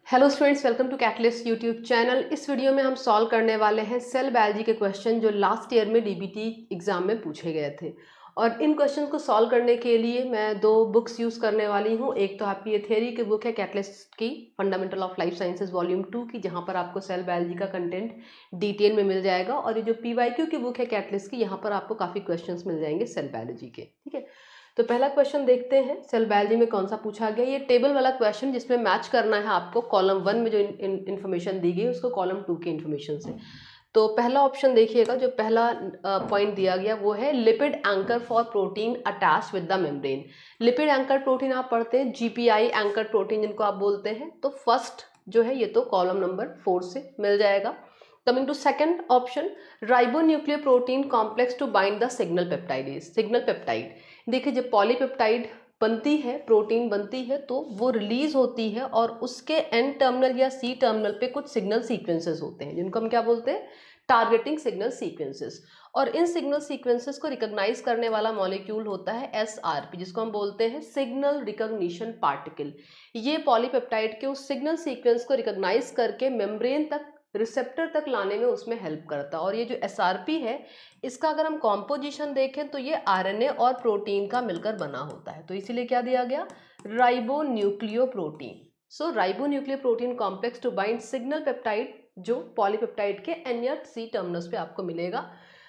Hello students, welcome to catalyst YouTube channel. इस वीडियो में हम सॉल्व करने वाले हैं सेल बायोलॉजी के क्वेश्चन जो लास्ट ईयर में डीबीटी एग्जाम में पूछे गए थे। और इन क्वेश्चन को सॉल्व करने के लिए मैं दो बुक्स यूज़ करने वाली हूँ। एक तो आपकी ये थ्योरी की बुक है कैटलिस्ट की, fundamental of life sciences volume 2 की, जहाँ पर आपको सेल बायोलॉजी का कंटेंट डिटेल में मिल जाएगा। और ये जो पीवाईक्यू की बुक है कैटलिस्ट की, यहाँ पर आपको काफ़ी क्वेश्चन मिल जाएंगे सेल बायोलॉजी के। ठीक है, तो पहला क्वेश्चन देखते हैं सेल बायोलॉजी में कौन सा पूछा गया। ये टेबल वाला क्वेश्चन जिसमें मैच करना है आपको कॉलम 1 में जो इन्फॉर्मेशन दी गई उसको कॉलम 2 के इन्फॉर्मेशन से। तो पहला ऑप्शन देखिएगा, जो पहला पॉइंट दिया गया वो है lipid anchor for protein attach with the membrane. Lipid anchor protein आप पढ़ते हैं, जीपीआई एंकर प्रोटीन जिनको आप बोलते हैं। तो फर्स्ट जो है ये तो कॉलम नंबर 4 से मिल जाएगा। Coming to second option, ribonuclear protein complex to bind the signal peptide. Signal peptide देखिए, जब पॉलीपेप्टाइड बनती है, प्रोटीन बनती है, तो वो रिलीज होती है और उसके एन टर्मिनल या सी टर्मिनल पे कुछ सिग्नल सीक्वेंसेस होते हैं जिनको हम क्या बोलते हैं, टारगेटिंग सिग्नल सीक्वेंसेस। और इन सिग्नल सीक्वेंसेस को रिकॉग्नाइज करने वाला मॉलिक्यूल होता है एसआरपी, जिसको हम बोलते हैं सिग्नल रिकॉग्निशन पार्टिकल। ये पॉलीपेप्टाइड के उस सिग्नल सीक्वेंस को रिकॉग्नाइज करके मेम्ब्रेन तक, रिसेप्टर तक लाने में उसमें हेल्प करता है। और ये जो एसआरपी है, इसका अगर हम कॉम्पोजिशन देखें तो ये आरएनए और प्रोटीन का मिलकर बना होता है। तो इसीलिए क्या दिया गया, ribonucleoprotein. So ribonucleoprotein complex to bind signal peptide, जो पॉलीपेप्टाइड के एन या सी टर्मिनस पे आपको मिलेगा।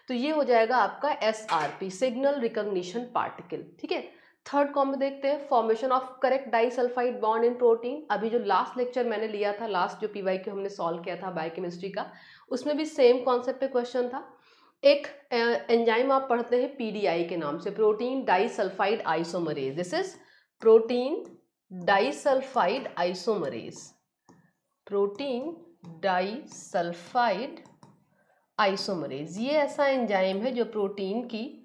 तो ये हो जाएगा आपका एसआरपी, सिग्नल रिकॉग्निशन पार्टिकल। ठीक है, थर्ड कॉम्बो देखते हैं, formation of correct disulphide bond in protein. अभी जो लास्ट लेक्चर मैंने लिया था, लास्ट जो पीवाईक्यू हमने सॉल्व किया था बायोकेमिस्ट्री का, उसमें भी सेम कॉन्सेप्ट पे क्वेश्चन था। एक एंजाइम आप पढ़ते हैं पीडीआई के नाम से, protein disulphide isomerase. This is protein disulphide isomerase, protein disulphide isomerase. ये ऐसा एंजाइम है जो प्रोटीन की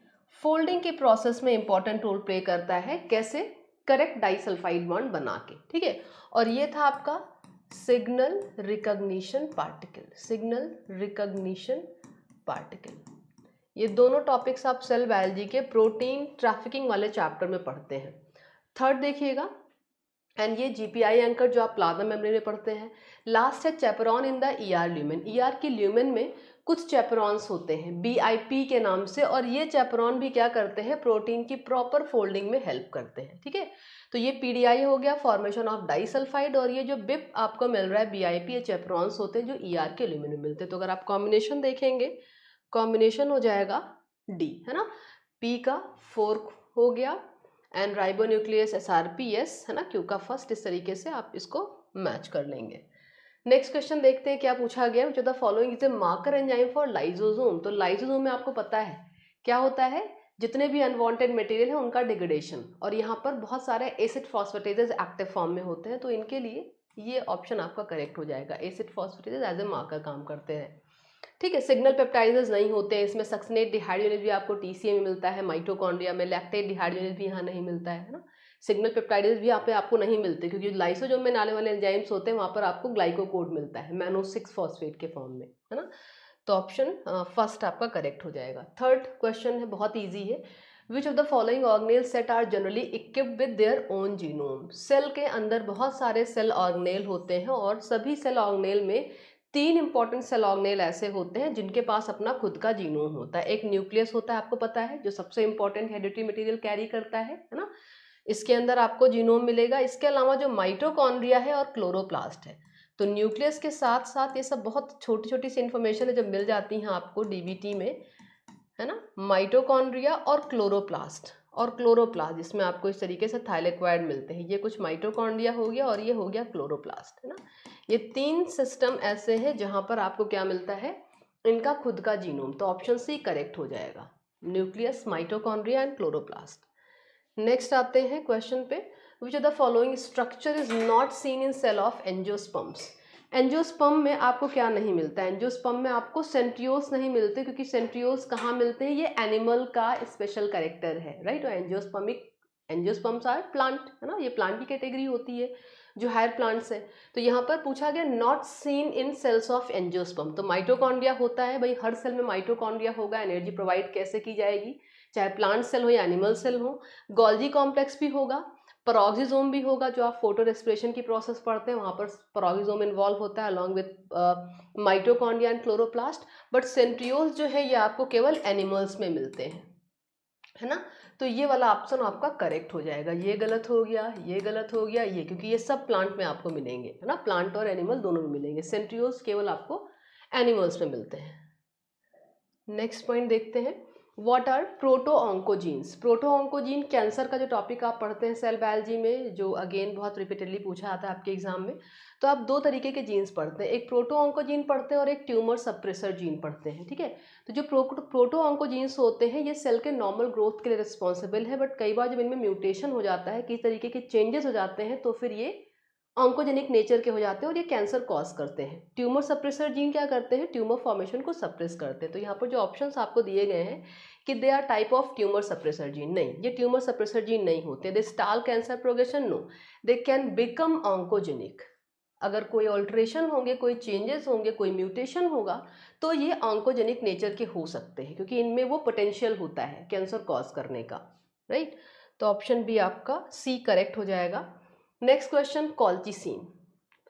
फोल्डिंग के प्रोसेस में इंपॉर्टेंट रोल प्ले करता है। कैसे, करेक्ट डाइसल्फाइड बॉन्ड बना के। ठीक है, और ये था आपका signal recognition particle, signal recognition particle. ये दोनों टॉपिक्स आप सेल बायोलॉजी के प्रोटीन ट्रैफिकिंग वाले चैप्टर में पढ़ते हैं। थर्ड देखिएगा, एंड ये जीपीआई एंकर जो आप प्लाज्मा मेम्ब्रेन में पढ़ते हैं। लास्ट है chaperone in the ER lumen. ER की ल्यूमेन में कुछ चैपरॉन्स होते हैं बीआईपी के नाम से, और ये चैपरॉन भी क्या करते हैं, प्रोटीन की प्रॉपर फोल्डिंग में हेल्प करते हैं। ठीक है, तो ये पीडीआई हो गया, फॉर्मेशन ऑफ डाइसल्फाइड, और ये जो बिप आपको मिल रहा है बीआईपी, ये चैपरॉन्स होते हैं जो ईआर के ल्यूमेन में मिलते हैं। तो अगर आप कॉम्बिनेशन देखेंगे, कॉम्बिनेशन हो जाएगा डी, है ना, पी का 4 हो गया, एंड राइबोन्यूक्लियस एसआरपीएस, है ना, क्यू का फर्स्ट। इस तरीके से आप इसको मैच कर लेंगे। नेक्स्ट क्वेश्चन देखते हैं क्या पूछा गया। विच of the following is a marker enzyme for lysosome. तो लाइसोसोम में आपको पता है क्या होता है, जितने भी अनवांटेड मटेरियल है उनका डिग्रेडेशन, और यहाँ पर बहुत सारे एसिड फॉस्फेटेजेस एक्टिव फॉर्म में होते हैं। तो इनके लिए ये ऑप्शन आपका करेक्ट हो जाएगा, एसिड फॉस्फेटेजेस एज ए मार्कर काम करते हैं। ठीक है, सिग्नल पेप्टाइडेज नहीं होते हैं इसमें। सक्सिनेट डिहाइड्रोजनेज भी आपको टीसीए में मिलता है, माइटोकॉन्ड्रिया में। लैक्टेट डिहाइड्रोजनेज भी यहाँ नहीं मिलता है ना। सिग्नल पेप्टाइडेज भी यहाँ पे आपको नहीं मिलते, क्योंकि लाइसोसोम में आने वाले एंजाइम्स होते हैं वहाँ पर आपको ग्लाइकोकोड मिलता है मैनो 6 फॉस्फेट के फॉर्म में, है ना। तो ऑप्शन फर्स्ट आपका करेक्ट हो जाएगा। थर्ड क्वेश्चन है, बहुत ईजी है। Which of the following organelle set are generally equipped with their own genome. Cell के अंदर बहुत सारे सेल ऑर्गेनेल होते हैं, और सभी सेल ऑर्गेनेल में 3 इंपॉर्टेंट सेल ऑर्गेनेल ऐसे होते हैं जिनके पास अपना खुद का जीनोम होता है। एक न्यूक्लियस होता है, आपको पता है, जो सबसे इंपॉर्टेंट हेरिडिटरी मटेरियल कैरी करता है ना, इसके अंदर आपको जीनोम मिलेगा। इसके अलावा जो माइटोकॉन्ड्रिया है और क्लोरोप्लास्ट है। तो न्यूक्लियस के साथ साथ ये सब बहुत छोटी छोटी सी इंफॉर्मेशन है जो मिल जाती हैं आपको डीबीटी में, है ना। माइटोकॉन्ड्रिया और क्लोरोप्लास्ट, और क्लोरोप्लास्ट जिसमें आपको इस तरीके से थाइलेक्वाइड मिलते हैं। ये कुछ माइटोकॉन्ड्रिया हो गया और ये हो गया क्लोरोप्लास्ट, है ना। ये 3 सिस्टम ऐसे हैं जहां पर आपको क्या मिलता है, इनका खुद का जीनोम। तो ऑप्शन सी करेक्ट हो जाएगा, nucleus, mitochondria and chloroplast. Next आते हैं क्वेश्चन पे, which of the following structure is not seen in cell of angiosperms. Angiosperm में आपको क्या नहीं मिलता है, एंजियोस्पर्म में आपको सेंट्रियोल्स नहीं मिलते, क्योंकि सेंट्रियोल्स कहाँ मिलते हैं, ये एनिमल का स्पेशल कैरेक्टर है, राइट। और एंजियोस्पर्म्स आर प्लांट, है ना, ये प्लांट की कैटेगरी होती है जो हायर प्लांट्स है। तो यहाँ पर पूछा गया not seen in cells of angiosperm. तो माइटोकॉन्ड्रिया होता है भाई, हर सेल में माइटोकॉन्ड्रिया होगा। एनर्जी प्रोवाइड कैसे की जाएगी, चाहे प्लांट सेल हो या एनिमल सेल हो। गोल्जी कॉम्प्लेक्स भी होगा, पेरोक्सिसोम भी होगा, जो आप फोटो रेस्पिरेशन की प्रोसेस पढ़ते हैं वहाँ पर पेरोक्सिसोम इन्वॉल्व होता है along with mitochondria and chloroplast. But centrioles जो है ये आपको केवल एनिमल्स में मिलते हैं, है ना। तो ये वाला ऑप्शन आपका करेक्ट हो जाएगा। ये गलत हो गया, ये गलत हो गया, ये, क्योंकि ये सब प्लांट में आपको मिलेंगे, है ना, प्लांट और एनिमल दोनों में मिलेंगे। सेंट्रियोल्स केवल आपको एनिमल्स में मिलते हैं। नेक्स्ट पॉइंट देखते हैं, व्हाट आर प्रोटोऑन्कोजीन्स। प्रोटोऑन्कोजीन कैंसर का जो टॉपिक आप पढ़ते हैं सेल बायोलॉजी में, जो अगेन बहुत रिपीटेडली पूछा आता है आपके एग्जाम में, तो आप दो तरीके के जीन्स पढ़ते हैं, एक प्रोटोऑन्कोजीन पढ़ते हैं और एक ट्यूमर सप्रेसर जीन पढ़ते हैं, ठीक है। तो जो प्रोटोऑन्कोजीन्स होते हैं ये सेल के नॉर्मल ग्रोथ के लिए रिस्पॉन्सिबल है, बट कई बार जब इनमें म्यूटेशन हो जाता है, किस तरीके के चेंजेस हो जाते हैं, तो फिर ये ऑन्कोजेनिक नेचर के हो जाते हैं और ये कैंसर कॉज करते हैं। ट्यूमर सप्रेसर जीन क्या करते हैं, ट्यूमर फॉर्मेशन को सप्रेस करते हैं। तो यहाँ पर जो ऑप्शंस आपको दिए गए हैं कि they are type of tumour suppressor gene, नहीं, ये ट्यूमर सप्रेसर जीन नहीं होते। They stall cancer progression, no, they can become oncogenic. अगर कोई ऑल्ट्रेशन होंगे, कोई चेंजेस होंगे, कोई म्यूटेशन होगा, तो ये ऑन्कोजेनिक नेचर के हो सकते हैं, क्योंकि इनमें वो पोटेंशियल होता है कैंसर कॉज करने का, राइट। तो ऑप्शन बी आपका सी करेक्ट हो जाएगा। Next question, colchicine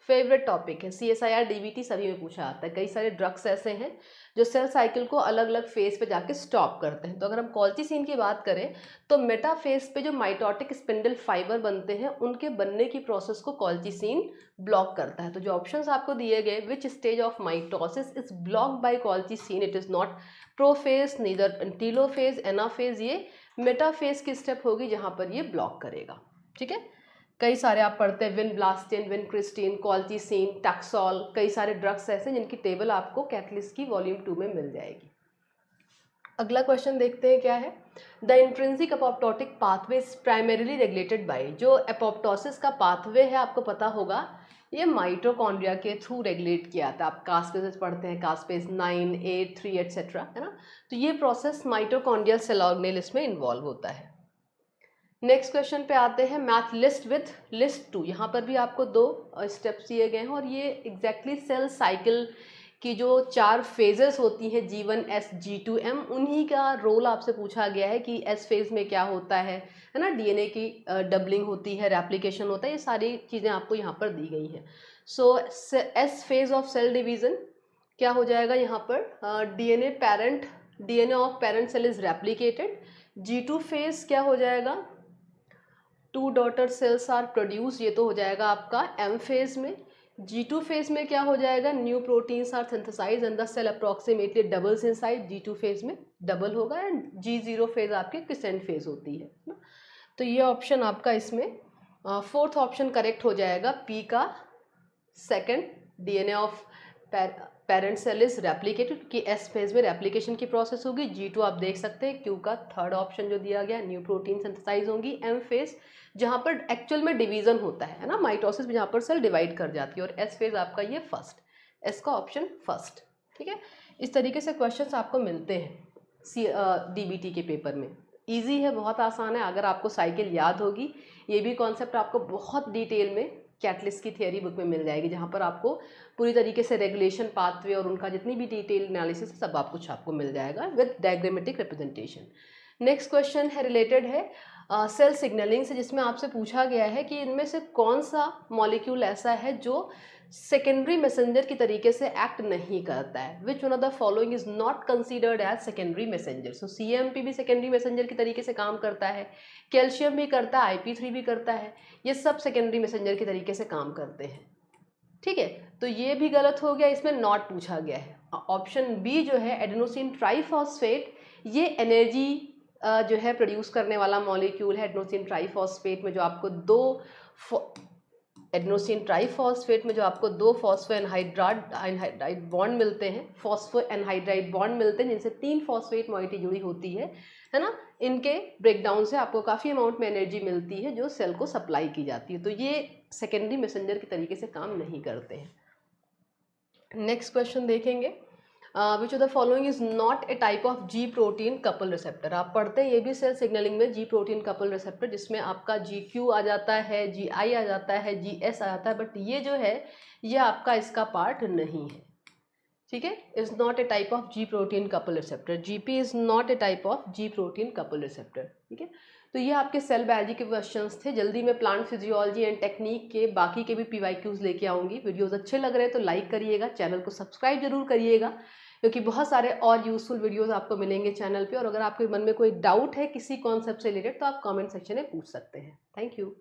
favourite topic है, CSIR DBT सभी में पूछा आता है। कई सारे ड्रग्स ऐसे हैं जो सेल साइकिल को अलग अलग फेज पे जाके स्टॉप करते हैं। तो अगर हम कॉल्चिसिन की बात करें तो मेटा फेज पे जो माइटोटिक स्पिंडल फाइबर बनते हैं उनके बनने की प्रोसेस को कॉल्चिसिन ब्लॉक करता है। तो जो ऑप्शंस आपको दिए गए, which stage of mitosis is blocked by colchicine, it is not prophase neither telophase anaphase, ये मेटाफेज की स्टेप होगी जहां पर ये ब्लॉक करेगा, ठीक है। कई सारे आप पढ़ते हैं, विनब्लास्टिन, विनक्रिस्टिन, कॉल्चिसिन, टैक्सोल, कई सारे ड्रग्स ऐसे जिनकी टेबल आपको कैटलिस्ट की वॉल्यूम 2 में मिल जाएगी। अगला क्वेश्चन देखते हैं क्या है, the intrinsic apoptotic pathway is primarily regulated by. जो अपोप्टोसिस का पाथवे है आपको पता होगा, ये माइटोकॉन्ड्रिया के थ्रू रेगुलेट किया था। आप कास्पेसेस पढ़ते हैं, कास्पेस 9, 8, 3 एटसेट्रा, है ना। तो ये प्रोसेस माइटोकॉन्ड्रियल सेल ऑर्गेनेल इसमें इन्वॉल्व होता है। नेक्स्ट क्वेश्चन पे आते हैं, मैथ लिस्ट विथ लिस्ट 2। यहाँ पर भी आपको दो स्टेप्स दिए गए हैं और ये एग्जैक्टली सेल साइकिल की जो 4 फेजेस होती हैं, G1, S, G2, M, उन्हीं का रोल आपसे पूछा गया है कि S फेज में क्या होता है ना, DNA की डबलिंग होती है, रेप्लिकेशन होता है, ये सारी चीज़ें आपको यहाँ पर दी गई हैं। So S phase of cell division क्या हो जाएगा यहाँ पर, DNA of parent cell is replicated. G2 phase क्या हो जाएगा, 2 डॉटर सेल्स आर प्रोड्यूस, ये तो हो जाएगा आपका M फेज में। G2 फेज में क्या हो जाएगा, new proteins are synthesize and the cell approximately doubles inside, G2 phase में डबल होगा। एंड G0 फेज आपकी क्रिसेंट फेज होती है ना। तो ये ऑप्शन आपका इसमें फोर्थ ऑप्शन करेक्ट हो जाएगा, P का second, DNA of parent cell is replicated, कि S फेज में रेप्लिकेशन की प्रोसेस होगी। G2 आप देख सकते हैं, Q का थर्ड ऑप्शन जो दिया गया, न्यू प्रोटीन सिंथेसाइज होंगी। M फेज जहाँ पर एक्चुअल में डिवीजन होता है ना, माइटोसिस में जहाँ पर सेल डिवाइड कर जाती है। और S फेज आपका ये फर्स्ट, S का ऑप्शन फर्स्ट, ठीक है। इस तरीके से क्वेश्चंस आपको मिलते हैं DBT के पेपर में। ईजी है, बहुत आसान है, अगर आपको साइकिल याद होगी। ये भी कॉन्सेप्ट आपको बहुत डिटेल में कैटलिस्ट की थियरी बुक में मिल जाएगी, जहाँ पर आपको पूरी तरीके से रेगुलेशन पाथवे और उनका जितनी भी डिटेल एनालिसिस है सब कुछ आपको मिल जाएगा with diagrammatic representation. Next question है रिलेटेड है सेल सिग्नलिंग से, जिसमें आपसे पूछा गया है कि इनमें से कौन सा मॉलिक्यूल ऐसा है जो सेकेंडरी मैसेंजर की तरीके से एक्ट नहीं करता है। Which one of the following is not considered as secondary messenger. So CMP भी सेकेंडरी मैसेंजर की तरीके से काम करता है, कैल्शियम भी करता है, IP3 भी करता है, ये सब सेकेंडरी मैसेंजर के तरीके से काम करते हैं, ठीक है। तो ये भी गलत हो गया, इसमें नॉट पूछा गया है। ऑप्शन बी जो है एडेनोसिन ट्राइफॉस्फेट, ये एनर्जी जो है प्रोड्यूस करने वाला मॉलिक्यूल है। एडेनोसिन ट्राइफॉस्फेट में जो आपको दो फॉस्फो एनहाइड्राइड बॉन्ड मिलते हैं, जिनसे 3 फॉस्फेट मॉइटी जुड़ी होती है ना। इनके ब्रेकडाउन से आपको काफ़ी अमाउंट में एनर्जी मिलती है जो सेल को सप्लाई की जाती है। तो ये सेकेंडरी मैसेंजर की तरीके से काम नहीं करते हैं। नेक्स्ट क्वेश्चन देखेंगे, विच of the following is not a type of G protein couple receptor. आप पढ़ते हैं ये भी सेल सिग्नलिंग में, G प्रोटीन कपल रिसेप्टर, जिसमें आपका GQ आ जाता है, GI आ जाता है, GS आ जाता है, बट ये जो है ये आपका इसका पार्ट नहीं है, ठीक है। Is not a type of G protein couple receptor, GP is not a type of G protein couple receptor, ठीक है। तो ये आपके सेल बायोलॉजी के क्वेश्चंस थे। जल्दी मैं प्लांट फिजियोलॉजी एंड टेक्निक के बाकी के भी पीवाईक्यूज लेके आऊँगी। वीडियोस अच्छे लग रहे हैं तो लाइक करिएगा, चैनल को सब्सक्राइब जरूर करिएगा, क्योंकि बहुत सारे और यूजफुल वीडियोस आपको मिलेंगे चैनल पे। और अगर आपके मन में कोई डाउट है किसी कॉन्सेप्ट से रिलेटेड तो आप कमेंट सेक्शन में पूछ सकते हैं। Thank you.